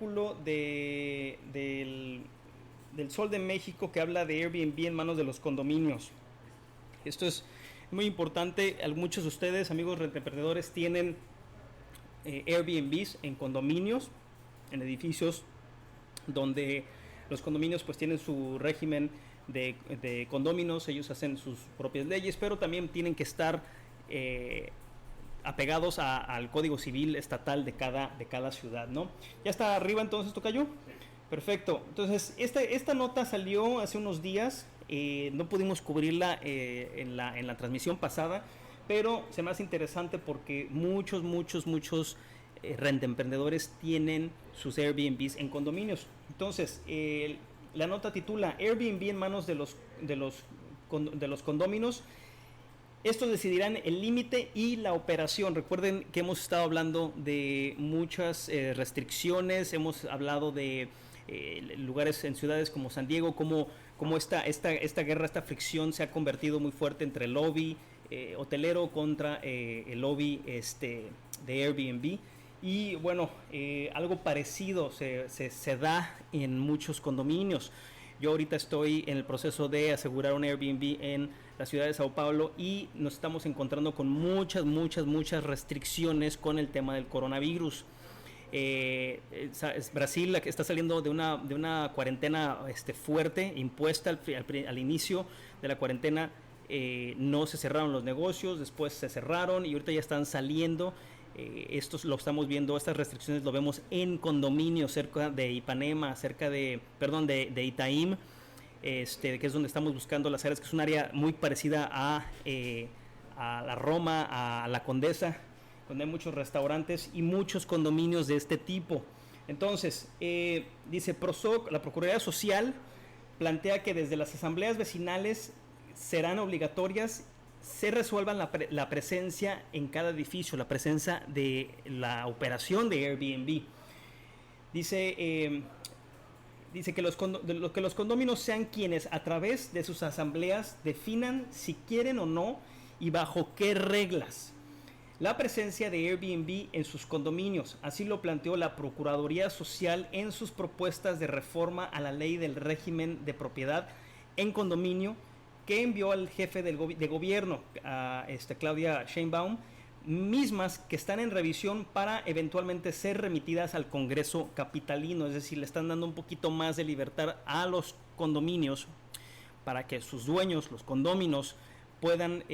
artículo del Sol de México que habla de Airbnb en manos de los condominios. Esto es muy importante. Muchos de ustedes, amigos emprendedores, tienen Airbnbs en condominios, en edificios donde los condominios pues tienen su régimen de condóminos. Ellos hacen sus propias leyes, pero también tienen que estar apegados al Código Civil estatal de cada ciudad, ¿no? Ya está arriba entonces, tocayo. Sí. Perfecto. Entonces esta nota salió hace unos días. No pudimos cubrirla en la transmisión pasada, pero se me hace interesante porque muchos rentemprendedores tienen sus Airbnbs en condominios. Entonces la nota titula Airbnb en manos de los condóminos. Estos decidirán el límite y la operación. Recuerden que hemos estado hablando de muchas restricciones, hemos hablado de lugares en ciudades como San Diego, como esta guerra, esta fricción se ha convertido muy fuerte entre el lobby hotelero contra el lobby de Airbnb. Y bueno, algo parecido se da en muchos condominios. Yo ahorita estoy en el proceso de asegurar un Airbnb en la ciudad de Sao Paulo y nos estamos encontrando con muchas restricciones con el tema del coronavirus. Brasil está saliendo de una cuarentena fuerte, impuesta al inicio de la cuarentena. No se cerraron los negocios, después se cerraron y ahorita ya están saliendo. Esto lo estamos viendo, estas restricciones lo vemos en condominios cerca de Ipanema, cerca de Itaim, que es donde estamos buscando las áreas, que es un área muy parecida a la Roma, a la Condesa, donde hay muchos restaurantes y muchos condominios de este tipo. Entonces, dice PROSOC, la Procuraduría Social plantea que desde las asambleas vecinales serán obligatorias se resuelvan la presencia en cada edificio, la presencia de la operación de Airbnb. Dice que los condóminos sean quienes a través de sus asambleas definan si quieren o no y bajo qué reglas la presencia de Airbnb en sus condominios. Así lo planteó la Procuraduría Social en sus propuestas de reforma a la ley del régimen de propiedad en condominio que envió al jefe de gobierno, a Claudia Sheinbaum, mismas que están en revisión para eventualmente ser remitidas al Congreso capitalino. Es decir, le están dando un poquito más de libertad a los condominios para que sus dueños, los condóminos, puedan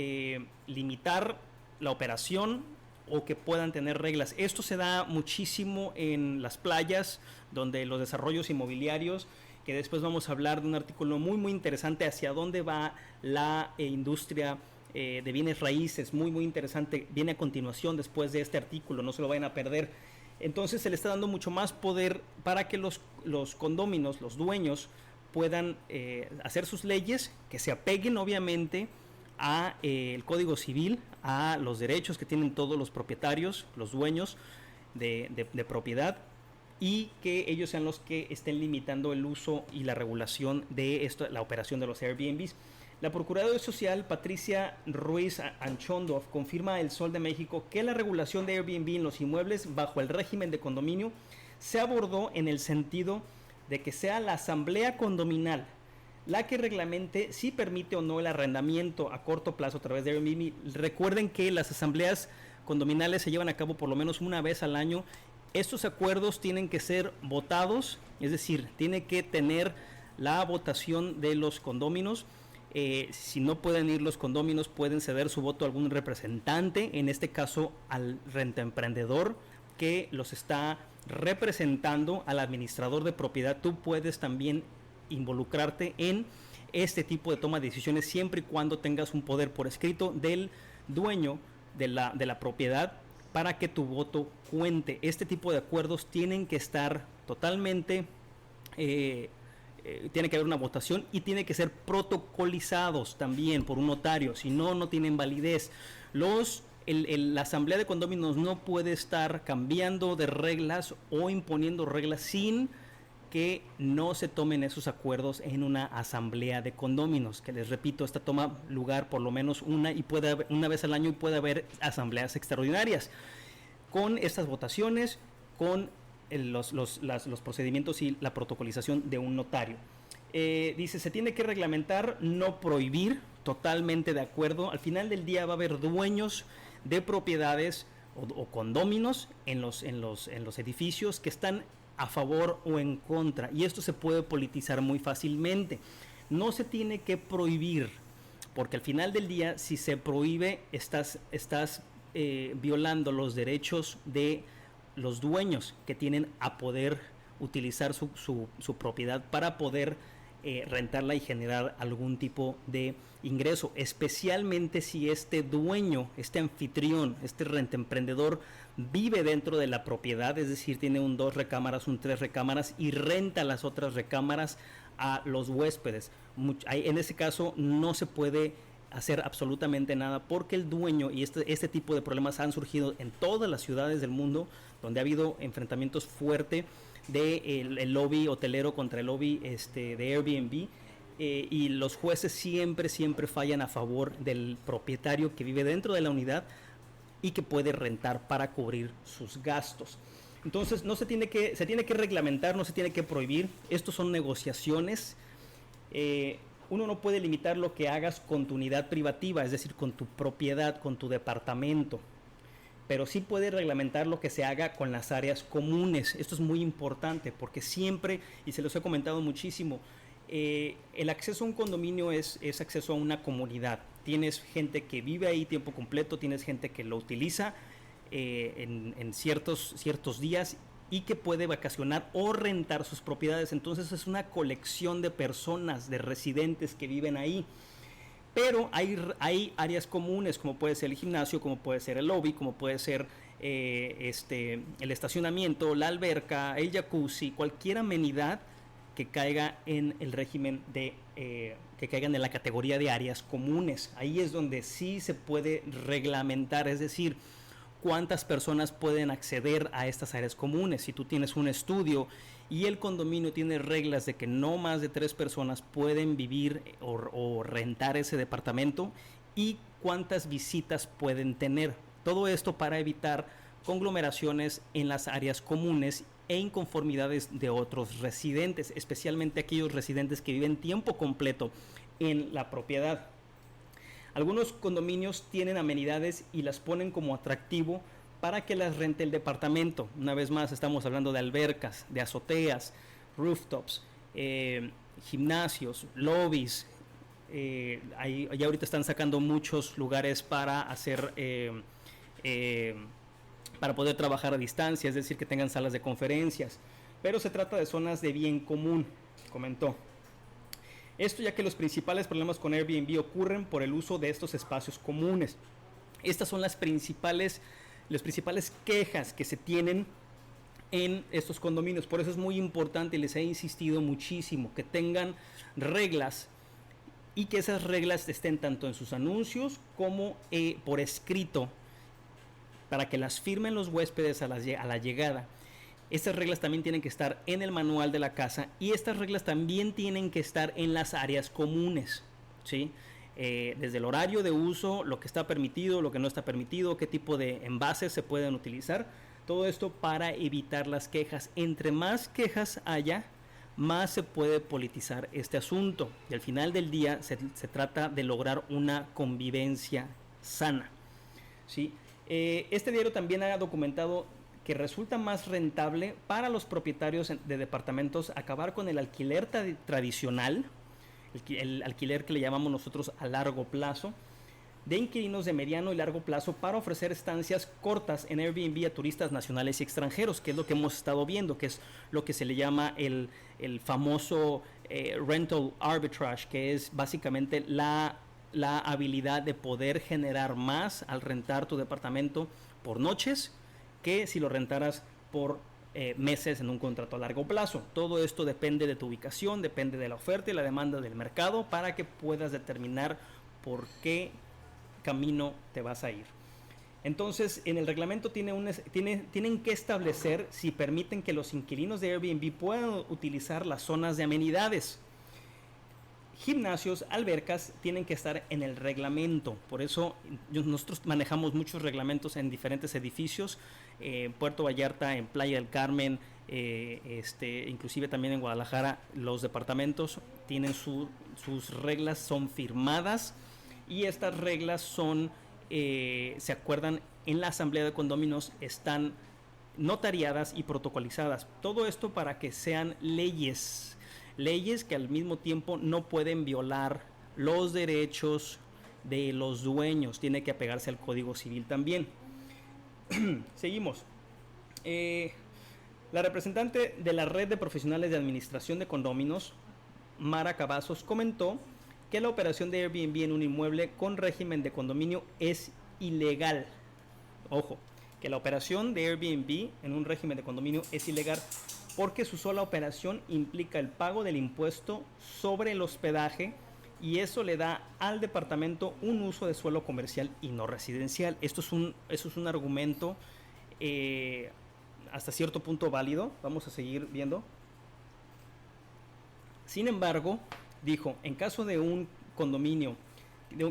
limitar la operación o que puedan tener reglas. Esto se da muchísimo en las playas, donde los desarrollos inmobiliarios, que después vamos a hablar de un artículo muy interesante hacia dónde va la industria de bienes raíces, muy interesante, viene a continuación después de este artículo, no se lo vayan a perder. Entonces se le está dando mucho más poder para que los condóminos, los dueños, puedan hacer sus leyes, que se apeguen obviamente a el Código Civil, a los derechos que tienen todos los propietarios, los dueños de propiedad, y que ellos sean los que estén limitando el uso y la regulación de la operación de los Airbnbs. La Procuradora Social Patricia Ruiz Anchondo confirma a El Sol de México que la regulación de Airbnb en los inmuebles bajo el régimen de condominio se abordó en el sentido de que sea la asamblea condominal la que reglamente si permite o no el arrendamiento a corto plazo a través de Airbnb. Recuerden que las asambleas condominales se llevan a cabo por lo menos una vez al año. Estos acuerdos tienen que ser votados, es decir, tiene que tener la votación de los condóminos. Si no pueden ir los condóminos, pueden ceder su voto a algún representante, en este caso al rentemprendedor que los está representando, al administrador de propiedad. Tú puedes también involucrarte en este tipo de toma de decisiones siempre y cuando tengas un poder por escrito del dueño de la propiedad para que tu voto cuente. Este tipo de acuerdos tienen que estar totalmente tiene que haber una votación y tiene que ser protocolizados también por un notario, si no, no tienen validez. La asamblea de condóminos no puede estar cambiando de reglas o imponiendo reglas sin que no se tomen esos acuerdos en una asamblea de condóminos, que les repito, esta toma lugar por lo menos una vez al año y puede haber asambleas extraordinarias con estas votaciones, con los procedimientos y la protocolización de un notario. Dice, se tiene que reglamentar, no prohibir, totalmente de acuerdo. Al final del día va a haber dueños de propiedades o condóminos en los edificios que están a favor o en contra, y esto se puede politizar muy fácilmente. No se tiene que prohibir, porque al final del día, si se prohíbe, estás violando los derechos de los dueños que tienen a poder utilizar su propiedad para poder rentarla y generar algún tipo de ingreso, especialmente si este dueño, este anfitrión, este rentemprendedor vive dentro de la propiedad, es decir, tiene un 2 recámaras, un 3 recámaras y renta las otras recámaras a los huéspedes. En ese caso no se puede hacer absolutamente nada, porque el dueño, y este tipo de problemas han surgido en todas las ciudades del mundo donde ha habido enfrentamientos fuertes del lobby hotelero contra el lobby de Airbnb, y los jueces siempre fallan a favor del propietario que vive dentro de la unidad y que puede rentar para cubrir sus gastos. Entonces se tiene que reglamentar, no se tiene que prohibir. Estos son negociaciones. Uno no puede limitar lo que hagas con tu unidad privativa, es decir, con tu propiedad, con tu departamento, pero sí puede reglamentar lo que se haga con las áreas comunes. Esto es muy importante, porque siempre, y se los he comentado muchísimo, el acceso a un condominio es acceso a una comunidad. Tienes gente que vive ahí tiempo completo, tienes gente que lo utiliza en ciertos días y que puede vacacionar o rentar sus propiedades. Entonces es una colección de personas, de residentes que viven ahí. Pero hay áreas comunes, como puede ser el gimnasio, como puede ser el lobby, como puede ser el estacionamiento, la alberca, el jacuzzi, cualquier amenidad que caiga en el régimen que caigan en la categoría de áreas comunes. Ahí es donde sí se puede reglamentar, es decir, cuántas personas pueden acceder a estas áreas comunes. Si tú tienes un estudio y el condominio tiene reglas de que no más de 3 personas pueden vivir o rentar ese departamento, y cuántas visitas pueden tener. Todo esto para evitar conglomeraciones en las áreas comunes e inconformidades de otros residentes, especialmente aquellos residentes que viven tiempo completo en la propiedad. Algunos condominios tienen amenidades y las ponen como atractivo para que las rente el departamento. Una vez más, estamos hablando de albercas, de azoteas, rooftops, gimnasios, lobbies. Ya ahorita están sacando muchos lugares para hacer para poder trabajar a distancia, es decir, que tengan salas de conferencias, pero se trata de zonas de bien común, comentó. Esto ya que los principales problemas con Airbnb ocurren por el uso de estos espacios comunes. Estas son las principales quejas que se tienen en estos condominios. Por eso es muy importante, y les he insistido muchísimo, que tengan reglas, y que esas reglas estén tanto en sus anuncios como por escrito, para que las firmen los huéspedes a la llegada. Estas reglas también tienen que estar en el manual de la casa, y estas reglas también tienen que estar en las áreas comunes, ¿sí? Desde el horario de uso, lo que está permitido, lo que no está permitido, qué tipo de envases se pueden utilizar. Todo esto para evitar las quejas. Entre más quejas haya, más se puede politizar este asunto. Y al final del día se trata de lograr una convivencia sana, ¿sí? Este diario también ha documentado que resulta más rentable para los propietarios de departamentos acabar con el alquiler tradicional, el alquiler que le llamamos nosotros a largo plazo, de inquilinos de mediano y largo plazo, para ofrecer estancias cortas en Airbnb a turistas nacionales y extranjeros, que es lo que hemos estado viendo, que es lo que se le llama el famoso rental arbitrage, que es básicamente la habilidad de poder generar más al rentar tu departamento por noches que si lo rentaras por meses en un contrato a largo plazo. Todo esto depende de tu ubicación, depende de la oferta y la demanda del mercado, para que puedas determinar por qué camino te vas a ir. Entonces, en el reglamento tienen que establecer si permiten que los inquilinos de Airbnb puedan utilizar las zonas de amenidades. Gimnasios, albercas tienen que estar en el reglamento. Por eso nosotros manejamos muchos reglamentos en diferentes edificios, Puerto Vallarta, en Playa del Carmen, inclusive también en Guadalajara los departamentos tienen sus reglas, son firmadas, y estas reglas se acuerdan en la asamblea de condóminos, están notariadas y protocolizadas. Todo esto para que sean leyes que al mismo tiempo no pueden violar los derechos de los dueños. Tiene que apegarse al Código Civil también. Seguimos. La representante de la Red de Profesionales de Administración de Condóminos, Mara Cavazos, comentó que la operación de Airbnb en un inmueble con régimen de condominio es ilegal. Ojo, que la operación de Airbnb en un régimen de condominio es ilegal porque su sola operación implica el pago del impuesto sobre el hospedaje, y eso le da al departamento un uso de suelo comercial y no residencial. Eso es un argumento hasta cierto punto válido. Vamos a seguir viendo. Sin embargo, dijo, en caso de un condominio,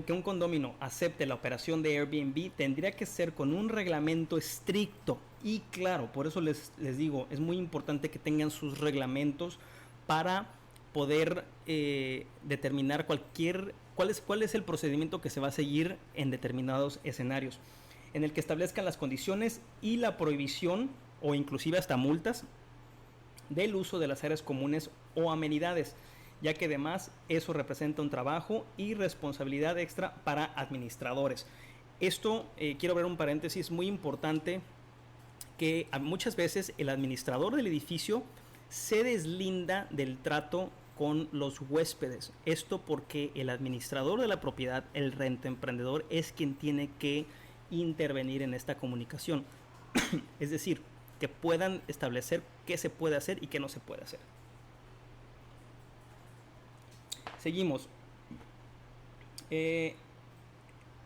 que un condominio acepte la operación de Airbnb, tendría que ser con un reglamento estricto y claro. Por eso les digo, es muy importante que tengan sus reglamentos para poder determinar cuál es el procedimiento que se va a seguir en determinados escenarios, en el que establezcan las condiciones y la prohibición o inclusive hasta multas del uso de las áreas comunes o amenidades, ya que además eso representa un trabajo y responsabilidad extra para administradores. Esto, quiero ver un paréntesis muy importante, que muchas veces el administrador del edificio se deslinda del trato con los huéspedes. Esto porque el administrador de la propiedad, el rentemprendedor, es quien tiene que intervenir en esta comunicación. Es decir, que puedan establecer qué se puede hacer y qué no se puede hacer. Seguimos.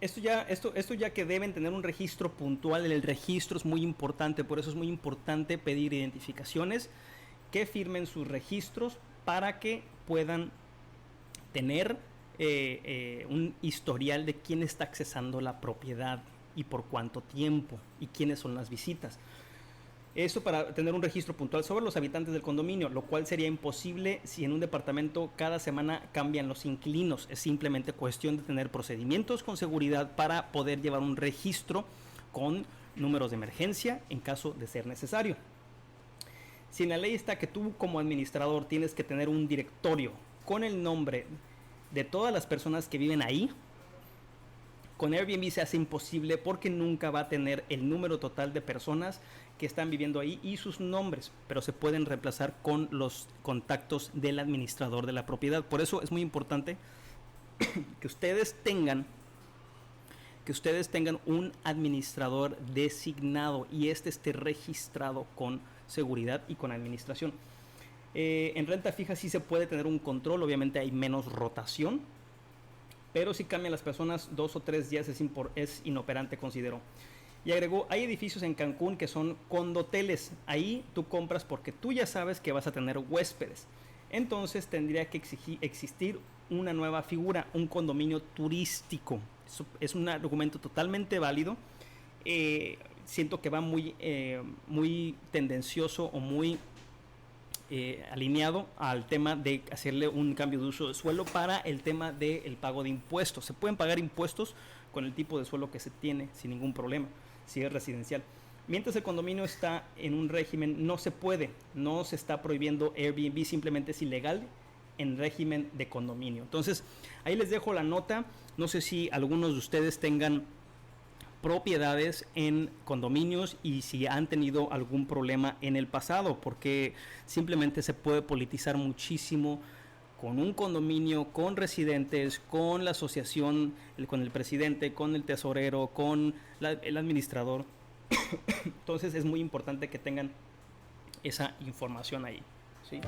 Esto ya que deben tener un registro puntual. El registro es muy importante, por eso es muy importante pedir identificaciones, que firmen sus registros para que puedan tener un historial de quién está accesando la propiedad y por cuánto tiempo y quiénes son las visitas. Eso para tener un registro puntual sobre los habitantes del condominio, lo cual sería imposible si en un departamento cada semana cambian los inquilinos. Es simplemente cuestión de tener procedimientos con seguridad para poder llevar un registro con números de emergencia en caso de ser necesario. Si en la ley está que tú como administrador tienes que tener un directorio con el nombre de todas las personas que viven ahí, con Airbnb se hace imposible porque nunca va a tener el número total de personas que están viviendo ahí y sus nombres, pero se pueden reemplazar con los contactos del administrador de la propiedad. Por eso es muy importante que ustedes tengan un administrador designado y esté registrado con seguridad y con administración. En renta fija sí se puede tener un control, obviamente hay menos rotación, pero si cambian las personas 2 o 3 días es inoperante, considero. Y agregó, hay edificios en Cancún que son condoteles. Ahí tú compras porque tú ya sabes que vas a tener huéspedes. Entonces tendría que existir una nueva figura, un condominio turístico. Eso es un argumento totalmente válido. Siento que va muy tendencioso o muy alineado al tema de hacerle un cambio de uso de suelo para el tema del pago de impuestos. Se pueden pagar impuestos con el tipo de suelo que se tiene sin ningún problema, si es residencial. Mientras el condominio está en un régimen, no se puede, no se está prohibiendo Airbnb, simplemente es ilegal en régimen de condominio. Entonces, ahí les dejo la nota. No sé si algunos de ustedes tengan propiedades en condominios y si han tenido algún problema en el pasado, porque simplemente se puede politizar muchísimo con un condominio, con residentes, con la asociación, con el presidente, con el tesorero, con el administrador. Entonces es muy importante que tengan esa información ahí, ¿sí?